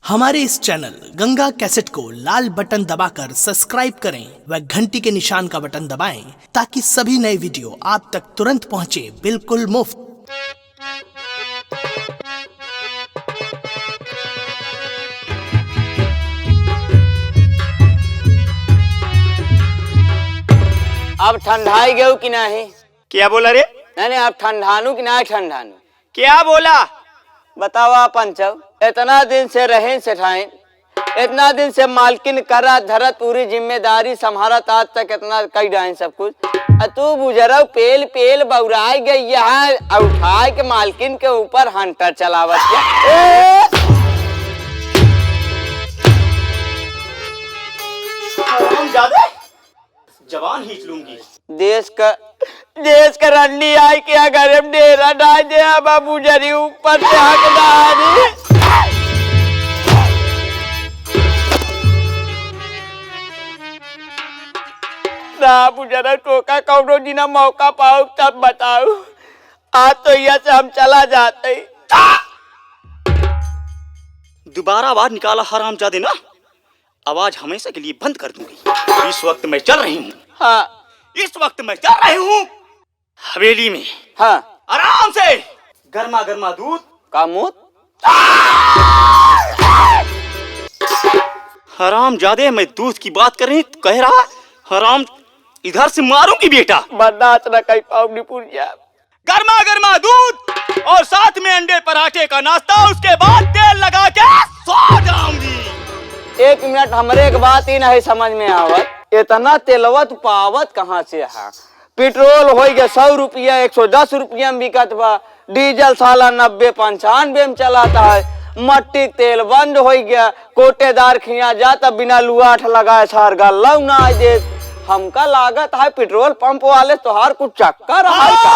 हमारे इस channel Ganga cassette को लाल बटन दबाकर सब्सक्राइब करें व घंटी के निशान का बटन दबाएं ताकि सभी नए वीडियो आप तक तुरंत पहुंचे बिल्कुल मुफ्त। अब ठंडाई गयो कि नहीं? क्या बोला रे? नहीं अब ठंडानू कि नहीं ठंडानू? क्या बोला? बतावा पंचव, इतना दिन से रहे सेठाइन, इतना दिन से मालकिन करा धरत पूरी जिम्मेदारी संभालत, आज तक इतना कई डाइन सब कुछ। तू बुजरव पेल पेल बौराई गई यहाँ उठाए के मालकिन के ऊपर हंटर चलावत जवान खींच लूंगी। देश का रंडी आई के अगर हम डेरा डाल दे बाबू जरी ऊपर से हकदारी। बाबू जरा टोका कौनो दिन मौका पाओ तब बताओ, आज तो यहाँ से हम चला जाते। दोबारा आवाज निकाला हरामजादे ना, आवाज हमेशा के लिए बंद कर दूंगी। इस वक्त मैं चल रही हूँ। हाँ इस वक्त मैं चल रही हूँ हवेली में। हाँ आराम से गर्मा गर्मा दूध का मुँह। हरामजादे, मैं दूध की बात कर रही तो कह रहा हराम इधर से मारूंगी बेटा। बर्दाश्त न कर पाऊंगी पुरजा। गर्मा गर्मा दूध और साथ में अंडे पराठे का नाश्ता, उसके बाद तेल लगा के सो जाऊंगी। एक मिनट, हमरे एक बात ही नहीं समझ में आवत, इतना तेलवत पावत कहाँ से है? पेट्रोल हो गया 100 रुपया, 110 रुपया में बिकत बा, डीजल साला 90-95 में चलाता है, मट्टी तेल बंद हो गया, कोटेदार खिया जाता बिना लुआठ लगाए सार गल्ला ना दे। हमका लागत है पेट्रोल पंप वाले तोहार कुछ चक्कर है का?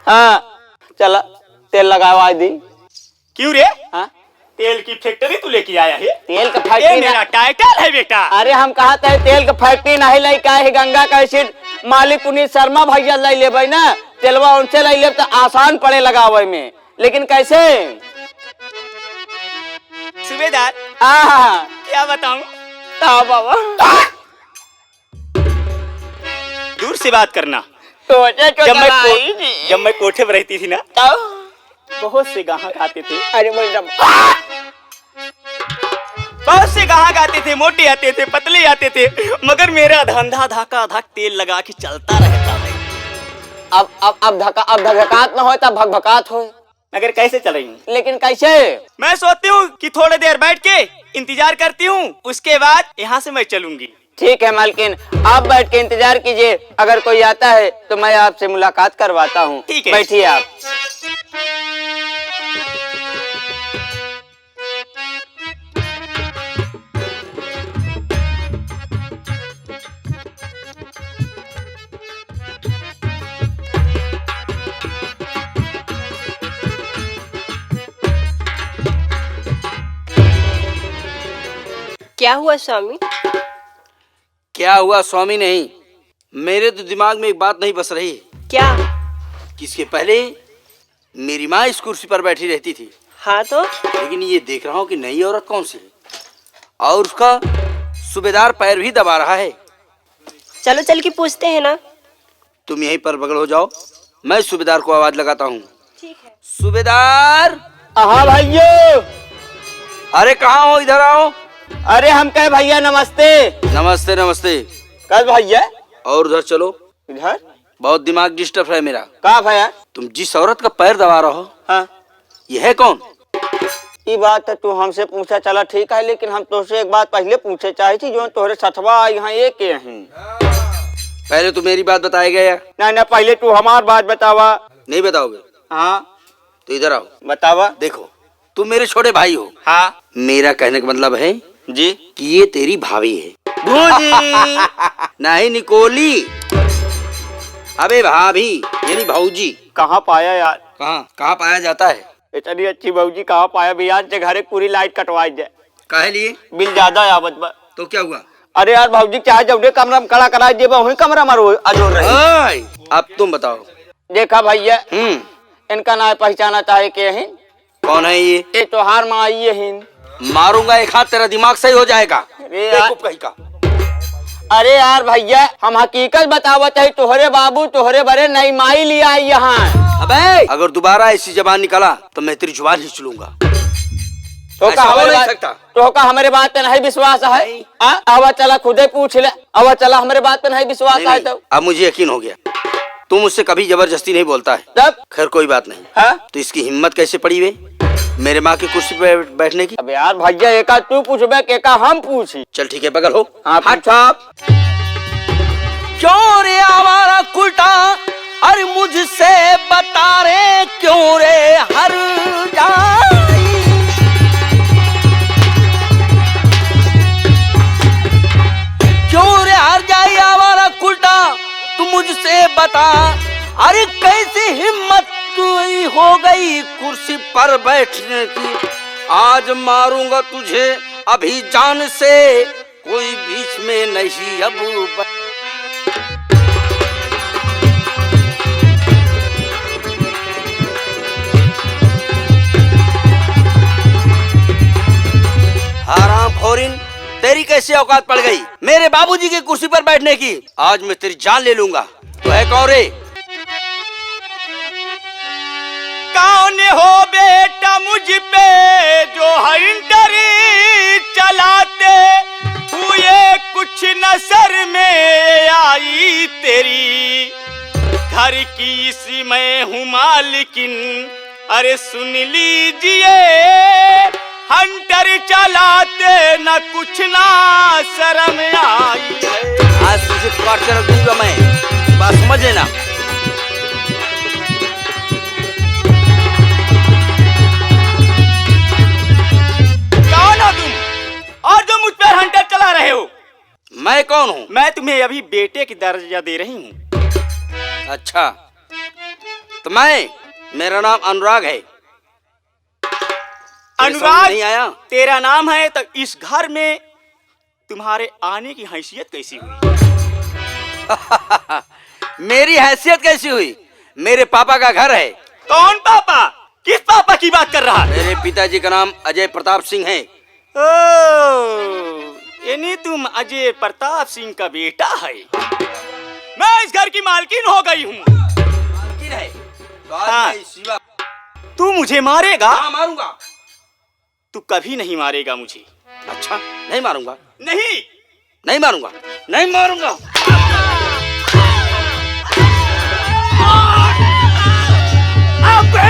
हाँ चला तेल लगावा दी। क्यों रे? हाँ तेल की फैक्ट्री तू लेके आया है? तेल का फैक्ट्री मेरा टाइटल है बेटा। अरे हम कहते हैं तेल का फैक्ट्री नहीं लाई का है, गंगा का एसिड मालिक पुनीत शर्मा भैया लाई ले ना, तेलवा उनसे लाई ले तो आसान पड़े लगावे में, लेकिन कैसे? सूबेदार हाँ क्या बताऊं? बाबा दूर से बात करना। तो जब मैं कोठे पर रहती थी ना, बहुत से गाहक आते थे। अरे बहुत से गाहक आते थे, मोटे आते थे, पतले आते थे, मगर मेरा धंधा धाका धक तेल लगा के चलता रहता है। अब धकात न हो तब भगभकात हो। मगर कैसे चल रही हूँ? लेकिन कैसे? मैं सोचती हूँ कि थोड़ी देर बैठ के इंतजार करती हूँ, उसके बाद यहाँ से मैं चलूंगी। ठीक है मालकिन, आप बैठ के इंतजार कीजिए, अगर कोई आता है तो मैं आपसे मुलाकात करवाता हूँ। ठीक है, बैठिए आप। क्या हुआ स्वामी? क्या हुआ स्वामी? नहीं, मेरे तो दिमाग में एक बात नहीं बस रही। क्या? किसके पहले मेरी माँ इस कुर्सी पर बैठी रहती थी। हाँ तो? लेकिन ये देख रहा हूँ कि नई औरत कौन सी है, और उसका सूबेदार पैर भी दबा रहा है। चलो चल के पूछते हैं ना। तुम यहीं पर बगल हो जाओ, मैं सूबेदार को आवाज लगाता हूँ। ठीक है। सूबेदार! हाँ भैया। अरे कहाँ हो? इधर आओ। अरे हम कहे भैया नमस्ते। नमस्ते नमस्ते। कल भैया और उधर चलो। इधर? बहुत दिमाग डिस्टर्ब है मेरा। कहा भैया? तुम जिस औरत का पैर दबा रहे हो, हाँ, यह है कौन? ये बात है, तू हमसे पूछा चला ठीक है, लेकिन हम तुझसे एक बात पहले पूछे चाहे थी, जो तोहरे सठवा यहाँ ये के हैं। पहले तो मेरी बात बताया गया। नहीं पहले तू हमार बात बतावा। नहीं बताओगे? हाँ तो इधर आओ। बतावा। देखो, तुम मेरे छोटे भाई हो। हाँ मेरा कहने का मतलब है जी कि ये तेरी भाभी है। भूजी। नहीं निकोली, अबे भाभी यानी भाऊजी। कहाँ पाया यार? कहाँ पाया जाता है? इतनी अच्छी भाऊजी कहाँ पाया? भैया से घरे पूरी लाइट कटवाई जाए। काहे लिए? बिल ज्यादा आवत बा। तो क्या हुआ? अरे यार भाऊजी चाहे जब कमरा में खड़ा कराई दे, वही कमरा में अजोर रहे। अब तुम बताओ। देखा भैया, इनका ना पहचाना चाहे के हैं? कौन है ये? ये तोहार माँ आई है हिंद। मारूंगा एक हाथ, तेरा दिमाग सही हो जाएगा। अरे यार, बेवकूफ कहीं का। अरे यार भैया, हम हकीकत बतावत है, तोहरे बाबू तोहरे बड़े नई माई लिया आई यहाँ। अबे अगर दोबारा ऐसी जबान निकाला तो मैं तेरी जुबान ही चलूंगा। तो हमारे बात पे नहीं विश्वास है? अब चला खुदे पूछ ले, अब चला हमारे बात पे नहीं विश्वास है तो। अब मुझे यकीन हो गया, तू मुझसे कभी जबरदस्ती नहीं बोलता है। तब खैर कोई बात नहीं। हाँ? तो इसकी हिम्मत कैसे पड़ी वे मेरे माँ की कुर्सी पे बैठने की? अब यार भैया, एका तू पूछबे के का हम पूछी? चल ठीक है, बगल हो। हाँ पूछा। क्यों रे आवारा कुलटा, अरे मुझसे बता रे क्यों रे हर जाई, क्यों रे हर जाई आवारा कुलटा, तू मुझसे बता, अरे कैसी हिम्मत तुई हो गई कुर्सी पर बैठने की, आज मारूंगा तुझे अभी जान से, कोई बीच में नहीं अब। हरामखोरीन, तेरी कैसी औकात पड़ गई मेरे बाबूजी की कुर्सी पर बैठने की? आज मैं तेरी जान ले लूंगा। तो है कौन रे? कौन हो बेटा मुझ पे जो हंटरी चलाते हुए कुछ नजर में आई तेरी, घर की इसी मैं हूँ मालिकिन, अरे सुन लीजिए, हंटर चलाते न कुछ ना शर्म आई है। आज तुझे टॉर्चर दूंगा मैं, बात समझ लेना। कौन हो तुम और जो मुझ पर हंटर चला रहे हो? मैं कौन हूँ? मैं तुम्हें अभी बेटे की दर्जा दे रही हूँ। अच्छा, तो मेरा नाम अनुराग है। अनुराग नहीं आया? तेरा नाम है, तो इस घर में तुम्हारे आने की हैसियत कैसी हुई? मेरी हैसियत कैसी हुई? मेरे पापा का घर है। कौन पापा? किस पापा की बात कर रहा है? मेरे पिताजी का नाम अजय प्रताप सिंह है। यानी तुम अजय प्रताप सिंह का बेटा है। मैं इस घर की मालकिन हो गई हूँ। हाँ। तू मुझे मारेगा? हाँ, मारूंगा। तू कभी नहीं मारेगा मुझे। अच्छा, नहीं मारूंगा। नहीं मारूंगा, नहीं मारूंगा। अबे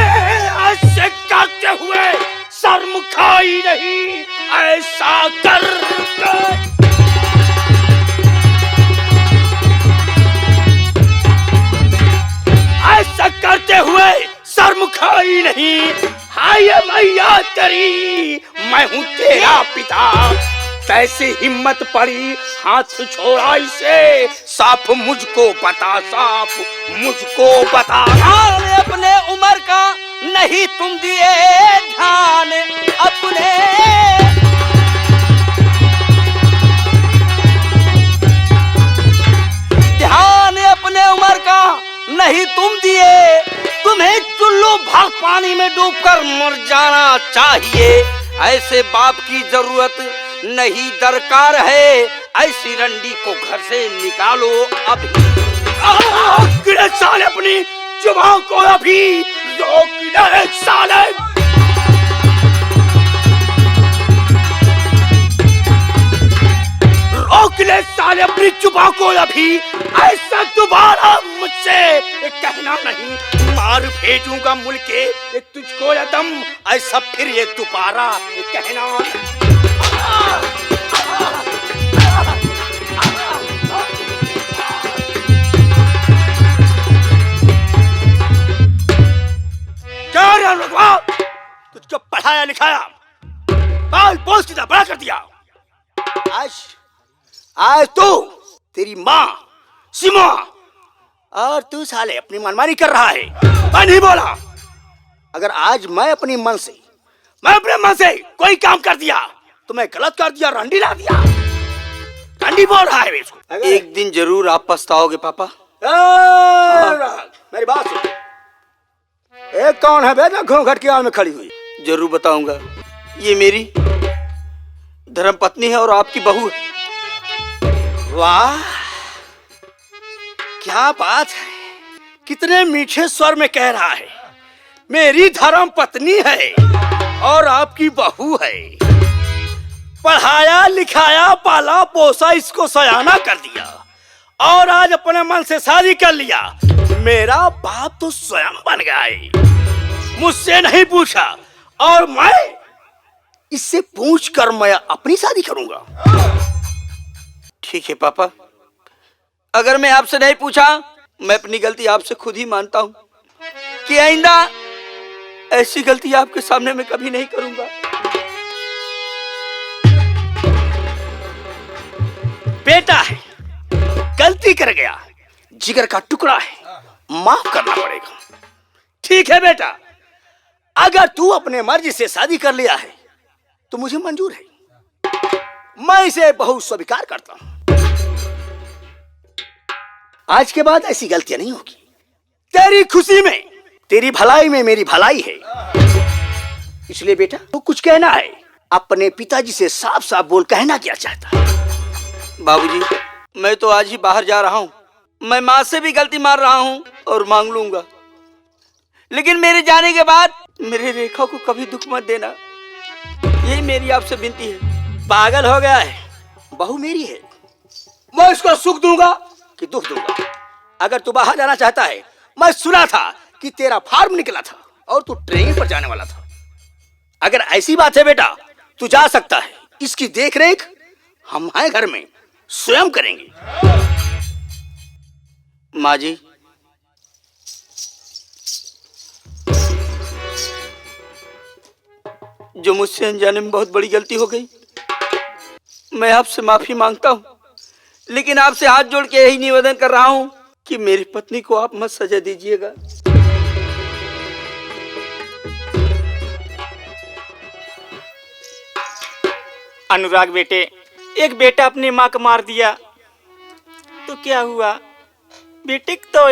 ऐसे करते हुए शर्म खाई नहीं, ऐसा कर। ऐसा करते हुए शर्म खाई नहीं, हाय मैया तेरी, मैं हूँ तेरा पिता, कैसी हिम्मत पड़ी हाथ छोड़ा इसे, साफ मुझको बता, साफ मुझको बता। अपने उम्र का नहीं तुम दिए ध्यान, अपने ध्यान अपने उम्र का नहीं तुम दिए, तुम्हें चुल्लू भाग पानी में डूबकर मर जाना चाहिए, ऐसे बाप की जरूरत नहीं दरकार है, ऐसी रंडी को घर से निकालो अभी। साले अपनी जुबान को अभी रोक ले साले। रोक ले साले अपनी जुबान को अभी, ऐसा दोबारा मुझसे कहना नहीं, मार भेजूंगा मुल्के तुझको यदम, ऐसा फिर ये दोबारा कहना। तुझको पढ़ाया लिखाया, बाल पोस्ट किया, बड़ा कर दिया, आज तू, तेरी माँ सीमा और तू साले अपनी मनमानी कर रहा है। मैं नहीं बोला, अगर आज मैं अपने मन से कोई काम कर दिया तो मैं गलत कर दिया, रंडी ला दिया, रंडी बोल रहा है इसको। एक दिन जरूर आप पछताओगे पापा। मेरी बात सुन, एक कौन है बेटा घूंघट की आड़ में खड़ी हुई, जरूर बताऊंगा। ये मेरी धर्मपत्नी है और आपकी बहू है। वाह, क्या बात है, कितने मीठे स्वर में कह रहा है। मेरी धर्मपत्नी है और आपकी बहू है। पढ़ाया लिखाया पाला पोसा इसको सयाना कर दिया और आज अपने मन से शादी कर लिया। मेरा बाप तो स्वयं बन गया है, मुझसे नहीं पूछा और मैं इससे पूछ कर मैं अपनी शादी करूंगा। ठीक है पापा, अगर मैं आपसे नहीं पूछा, मैं अपनी गलती आपसे खुद ही मानता हूं कि आइंदा ऐसी गलती आपके सामने मैं कभी नहीं करूंगा। बेटा है, गलती कर गया, जिगर का टुकड़ा है, माफ करना पड़ेगा। ठीक है बेटा, अगर तू अपने मर्जी से शादी कर लिया है तो मुझे मंजूर है, मैं इसे बहुत स्वीकार करता हूं। आज के बाद ऐसी गलतियां नहीं होगी। तेरी खुशी में, तेरी भलाई में मेरी भलाई है। इसलिए बेटा, तो कुछ कहना है अपने पिताजी से साफ साफ बोल, कहना क्या चाहता है? बाबूजी, मैं तो आज ही बाहर जा रहा हूँ। मैं माँ से भी गलती मार रहा हूँ और मांग लूंगा, लेकिन मेरे जाने के बाद मेरे रेखा को कभी दुख मत देना, यही मेरी आपसे विनती है। पागल हो गया है, बहू मेरी है, मैं उसको सुख दूंगा कि दुख दूंगा। अगर तू बाहर जाना चाहता है, मैं सुना था कि तेरा फार्म निकला था और तू ट्रेन पर जाने वाला था। अगर ऐसी बात है बेटा, तू जा सकता है। इसकी देख रेख हम हैं घर में स्वयं करेंगे। माँ जी, जो मुझसे अनजाने में बहुत बड़ी गलती हो गई, मैं आपसे माफी मांगता हूँ, लेकिन आपसे हाथ जोड़ के यही निवेदन कर रहा हूँ कि मेरी पत्नी को आप मत सजा दीजिएगा। अनुराग बेटे, एक बेटा अपनी माँ को मार दिया तो क्या हुआ? बेटे तो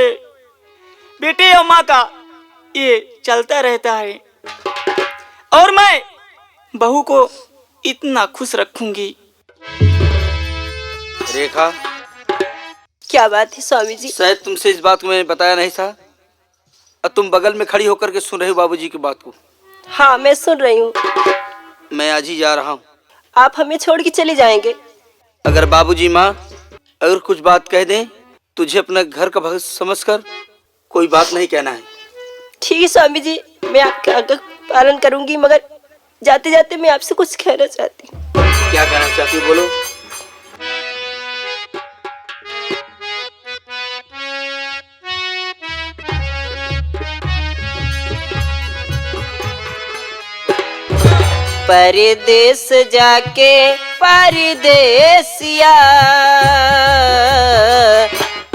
बेटे और माँ का ये चलता रहता है, और मैं बहू को इतना खुश रखूंगी। रेखा, क्या बात है स्वामी जी? शायद तुमसे इस बात को मैंने बताया नहीं था और तुम बगल में खड़ी होकर के सुन रहे हो बाबूजी की बात को। हाँ, मैं सुन रही हूँ। मैं आज ही जा रहा हूँ। आप हमें छोड़ के चले जाएंगे? अगर बाबूजी माँ अगर कुछ बात कह दें, तुझे अपना घर का भविष्य समझकर कोई बात नहीं कहना है। ठीक है स्वामी जी, मैं आपका आज्ञा पालन करूंगी, मगर जाते जाते मैं आपसे कुछ कहना चाहती हूँ। क्या कहना चाहती हो, बोलो। परदेस जाके परदेसिया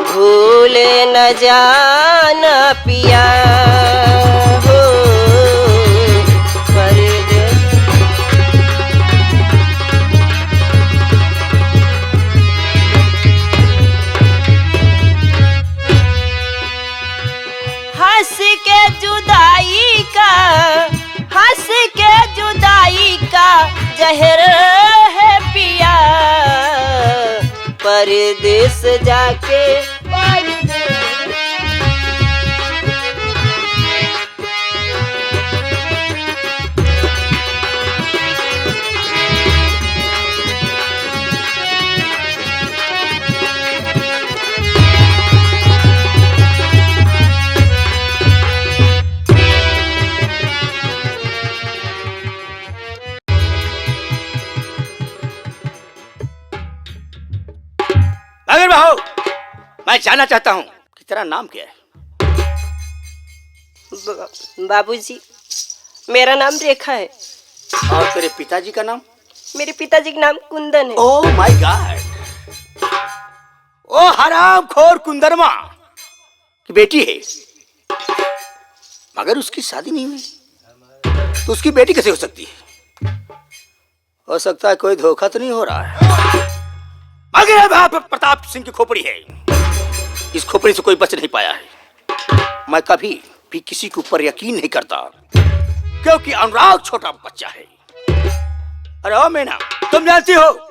भूले न जाना पिया हो। हंस के जुदाई का, हंस के जुदाई का जहर है पिया, परदेस जाके मगर बहू, मैं जानना चाहता हूँ कि तेरा नाम क्या है? बाबूजी, मेरा नाम रेखा है। और तेरे पिताजी का नाम? मेरे पिताजी का नाम कुंदन है। ओह माय गॉड, ओ हरामखोर कुंदरमा की बेटी है, मगर उसकी शादी नहीं हुई तो उसकी बेटी कैसे हो सकती है? हो सकता है कोई धोखा तो नहीं हो रहा है। मगर प्रताप सिंह की खोपड़ी है, इस खोपड़ी से कोई बच नहीं पाया है। मैं कभी भी किसी के ऊपर यकीन नहीं करता, क्योंकि अनुराग छोटा बच्चा है। अरे ओ मीना, तुम जानती हो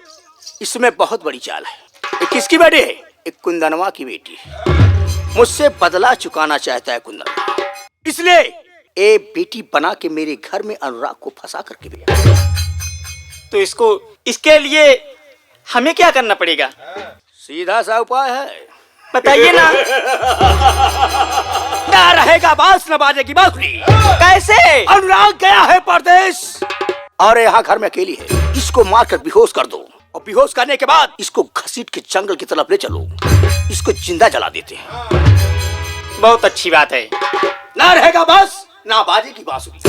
इसमें बहुत बड़ी चाल है। ये किसकी बेटी है? एक कुंदनवा की बेटी है। मुझसे बदला चुकाना चाहता है कुंदनवा, इसलिए ए बेटी बना के मेरे घर में अनुराग को फंसा करके भेजा। तो इसके लिए हमें क्या करना पड़ेगा? सीधा सा उपाय है, बताइए ना। ना रहेगा बांस न बाजेगी बांसुरी। कैसे? अनुराग गया है परदेश और यहाँ घर में अकेली है। इसको मारकर बेहोश कर दो और बेहोश करने के बाद इसको घसीट के जंगल की तरफ ले चलो। इसको जिंदा जला देते हैं। बहुत अच्छी बात है। ना रहेगा बांस ना बाजेगी बांसुरी।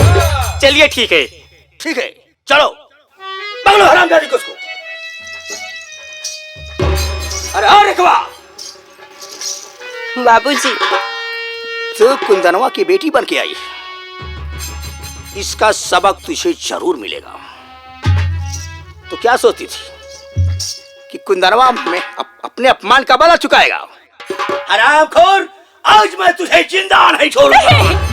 चलिए ठीक है। ठीक है, चलो पकड़ो हरामजादी को उसको। अरे और रखवा, बाबूजी, तू कुंदनवा की बेटी बन के आई, इसका सबक तुझे जरूर मिलेगा। तो क्या सोचती थी कि कुंदनवा में अपने अपमान का बदला चुकाएगा? हरामखोर, आज मैं तुझे जिंदा नहीं छोड़ूंगा।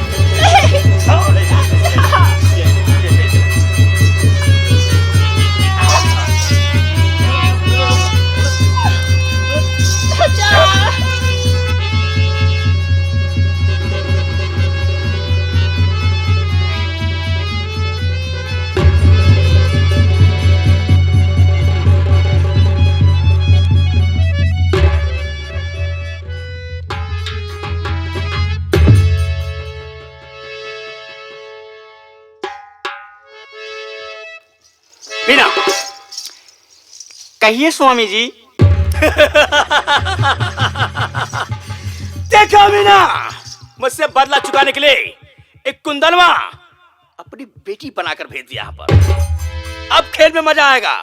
मीना, कहिए स्वामी जी। देखो मीना, मुझसे बदला चुकाने के लिए एक कुंदनवा अपनी बेटी बनाकर भेज दिया यहाँ पर। अब खेल में मजा आएगा।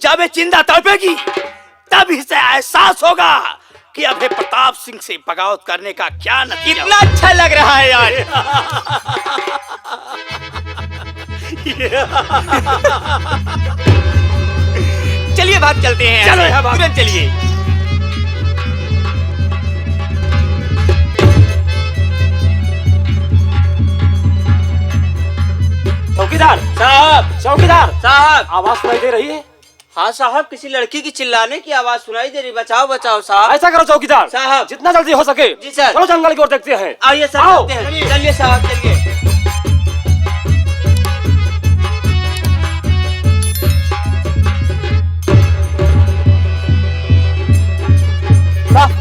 जब ये चिंता तड़पेगी तब इसे एहसास होगा कि अब प्रताप सिंह से बगावत करने का क्या नतीजा। कितना अच्छा लग रहा है यार। चलिए भाग चलते हैं। चलो यहाँ भाग। तुरंत चलिए। चौकीदार साहब, चौकीदार साहब। आवाज सुनाई दे रही है? हाँ साहब, किसी लड़की की चिल्लाने की आवाज सुनाई दे रही। बचाओ बचाओ साहब। ऐसा करो चौकीदार साहब। जितना जल्दी हो सके जी सर। चलो जंगल की ओर देखते हैं। आइए साहब, चलते हैं। चलिए साहब, चलिए।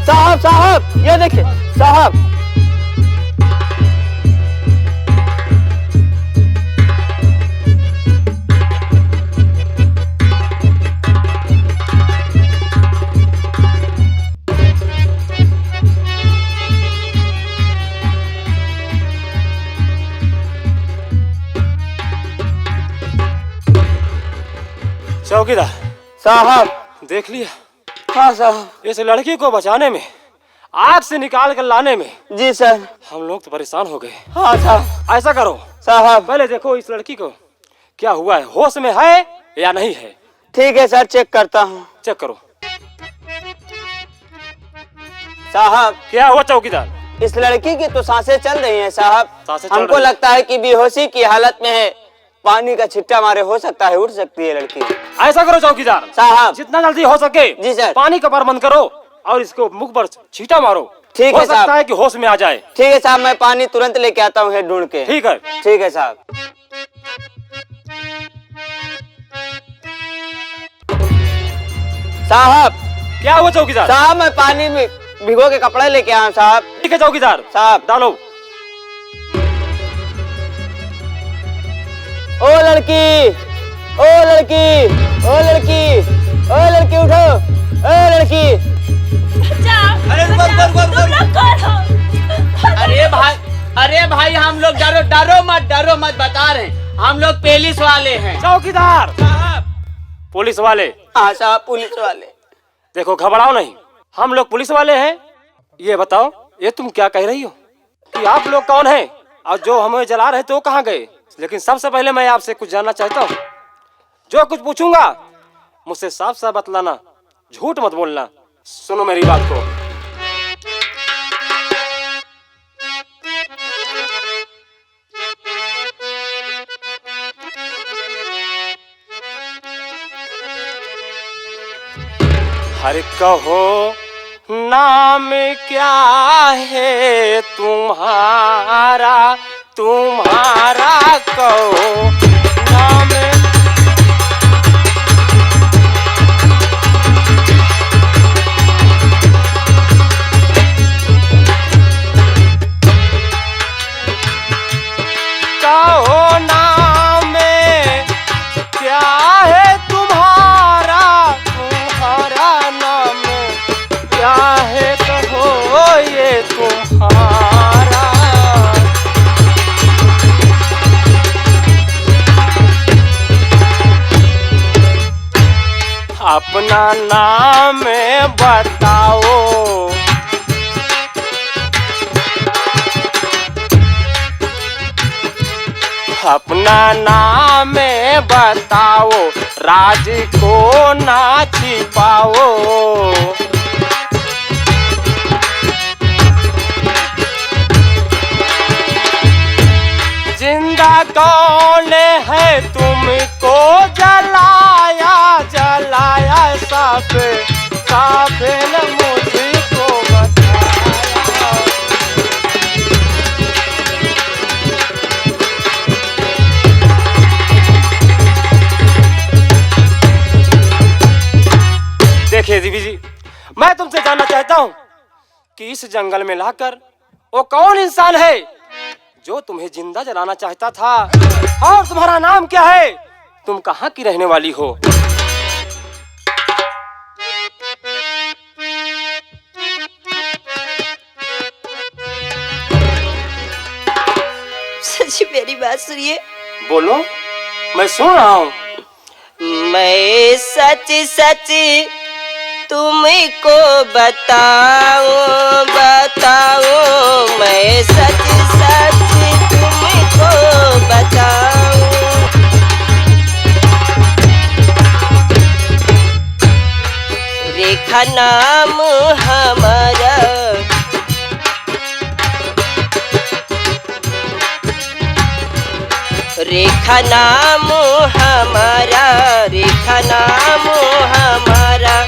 साहब साहब, ये देखिए साहब। चौकीदार साहब। देख लिया? हाँ साहब। इस लड़की को बचाने में, आग से निकाल कर लाने में जी सर। हम लोग तो परेशान हो गए। हाँ साहब। ऐसा करो साहब। पहले देखो इस लड़की को क्या हुआ है, होश में है या नहीं है। ठीक है सर, चेक करता हूँ। चेक करो। साहब, क्या हुआ चौकीदार? इस लड़की की तो सांसें चल रही हैं साहब। सांसें चल हमको रही हैं। लगता है कि बेहोशी की हालत में है। पानी का छिट्टा मारे हो सकता है उठ सकती है लड़की। ऐसा करो चौकीदार साहब। जितना जल्दी हो सके जी सर। पानी का प्रबंध करो और इसको मुख पर छींटा मारो। ठीक हो है सकता साहब। है कि होश में आ जाए। ठीक है साहब, मैं पानी तुरंत लेके आता हूँ ढूंढ के। ठीक है। ठीक है साहब। साहब। क्या हुआ चौकीदार? साहब, मैं पानी में भिगो के कपड़े लेके आया हूँ साहब। ठीक है चौकीदार साहब। डालो। ओ लड़की, ओ लड़की, ओ लड़की, ओ लड़की उठो, ओ लड़की। अरे अरे भाई हम लोग डरो मत बता रहे हैं। हम लोग पुलिस वाले हैं। चौकीदार साहब। पुलिस वाले? हाँ साहब, पुलिस वाले। देखो घबराओ नहीं, हम लोग पुलिस वाले हैं। ये बताओ, ये तुम क्या कह रही हो कि आप लोग कौन हैं और जो हमें जला रहे थे वो कहाँ गए? लेकिन सबसे पहले मैं आपसे कुछ जानना चाहता हूँ। जो कुछ पूछूंगा मुझसे साफ साफ बतलाना, झूठ मत बोलना। सुनो मेरी बात को। हर कहो नाम क्या है तुम्हारा, तुम्हारा कहो नाम। कहो नाम क्या है तुम्हारा, तुम्हारा नाम क्या है, कहो ये तुम्हारा। अपना नाम बताओ, अपना नाम बताओ, राज को ना छिपाओ। जिंदा कौन है तुमको जलाया, जलाया साफ साफ न मुझको बताया। देखिए दीदी जी, मैं तुमसे जानना चाहता हूँ कि इस जंगल में लाकर वो कौन इंसान है जो तुम्हें जिंदा जलाना चाहता था, और तुम्हारा नाम क्या है, तुम कहाँ की रहने वाली हो? सच मेरी बात सुनिए। बोलो, मैं सुन रहा हूँ। मैं सच सच तुमको बताओ, बताओ, मैं सच सच तुमको बताओ। रेखा नाम हमारा, रेखा नाम हमारा, रेखा नाम हमारा,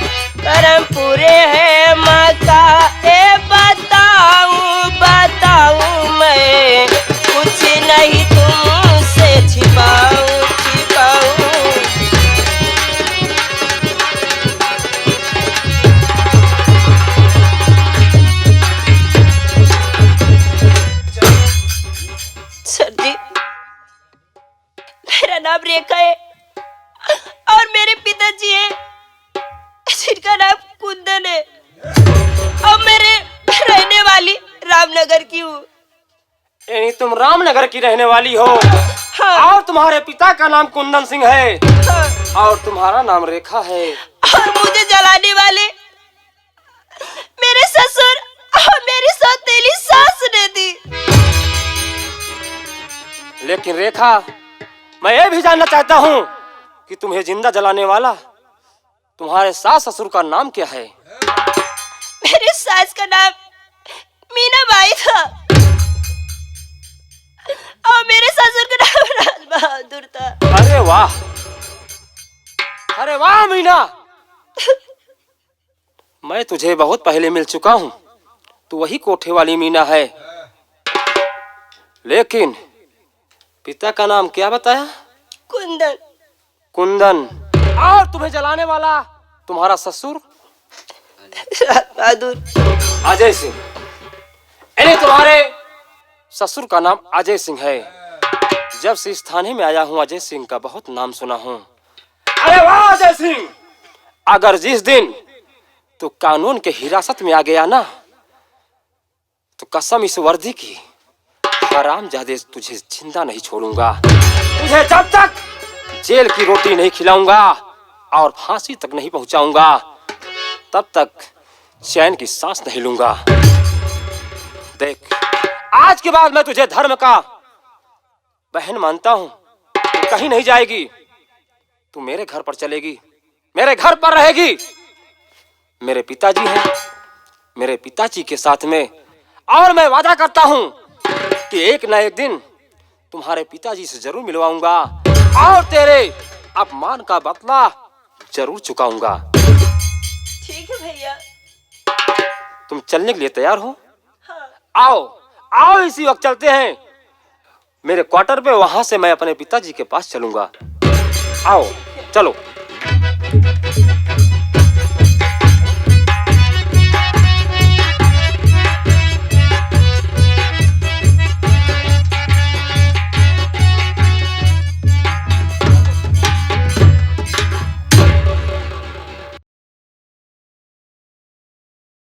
करम पूरे है माँ का। ए बताऊं, बताऊं, मैं कुछ नहीं तुमसे छिपाऊं, छिपाऊं। सर जी, मेरा नाम रेखा है और मेरे पिताजी है जिनका नाम कुंदन है, और मेरे रहने वाली रामनगर की हूँ। यानी तुम रामनगर की रहने वाली हो? हाँ। और तुम्हारे पिता का नाम कुंदन सिंह है? हाँ। और तुम्हारा नाम रेखा है? और मुझे जलाने वाले मेरे ससुर और मेरी सौतेली सास ने दी। लेकिन रेखा, मैं ये भी जानना चाहता हूँ कि तुम्हें जिंदा जलाने वाला तुम्हारे सास ससुर का नाम क्या है? मेरे सास का नाम मीना बाई था और मेरे ससुर का नाम राज बहादुर था। अरे वाह, अरे वाह मीना, मैं तुझे बहुत पहले मिल चुका हूँ। तू वही कोठे वाली मीना है। लेकिन पिता का नाम क्या बताया? कुंदन। कुंदन। और तुम्हें जलाने वाला तुम्हारा ससुर? राज बहादुर। अजय सिंह। यानी तुम्हारे ससुर का नाम अजय सिंह है। जब से इस थाने में आया हूँ अजय सिंह का बहुत नाम सुना हूँ। अरे वाह अजय सिंह, अगर जिस दिन तू कानून के हिरासत में आ गया ना, तो कसम इस वर्दी की, हरामजादे तुझे जिंदा नहीं छोड़ूंगा। तुझे जब तक जेल की रोटी नहीं खिलाऊंगा और फांसी तक नहीं पहुंचाऊंगा, तब तक चैन की सांस नहीं लूंगा। देख, आज के बाद मैं तुझे धर्म का बहन मानता हूं। तू कहीं नहीं जाएगी, तू मेरे घर पर चलेगी, मेरे घर पर रहेगी। मेरे पिताजी हैं, मेरे पिताजी के साथ में, और मैं वादा करता हूं कि एक न एक दिन तुम्हारे पिताजी से जरूर मिलवाऊंगा और तेरे अपमान का बदला जरूर चुकाऊंगा। ठीक है भैया। तुम चलने के लिए तैयार हो? हाँ। आओ आओ, इसी वक्त चलते हैं मेरे क्वार्टर पे। वहां से मैं अपने पिताजी के पास चलूंगा। आओ चलो।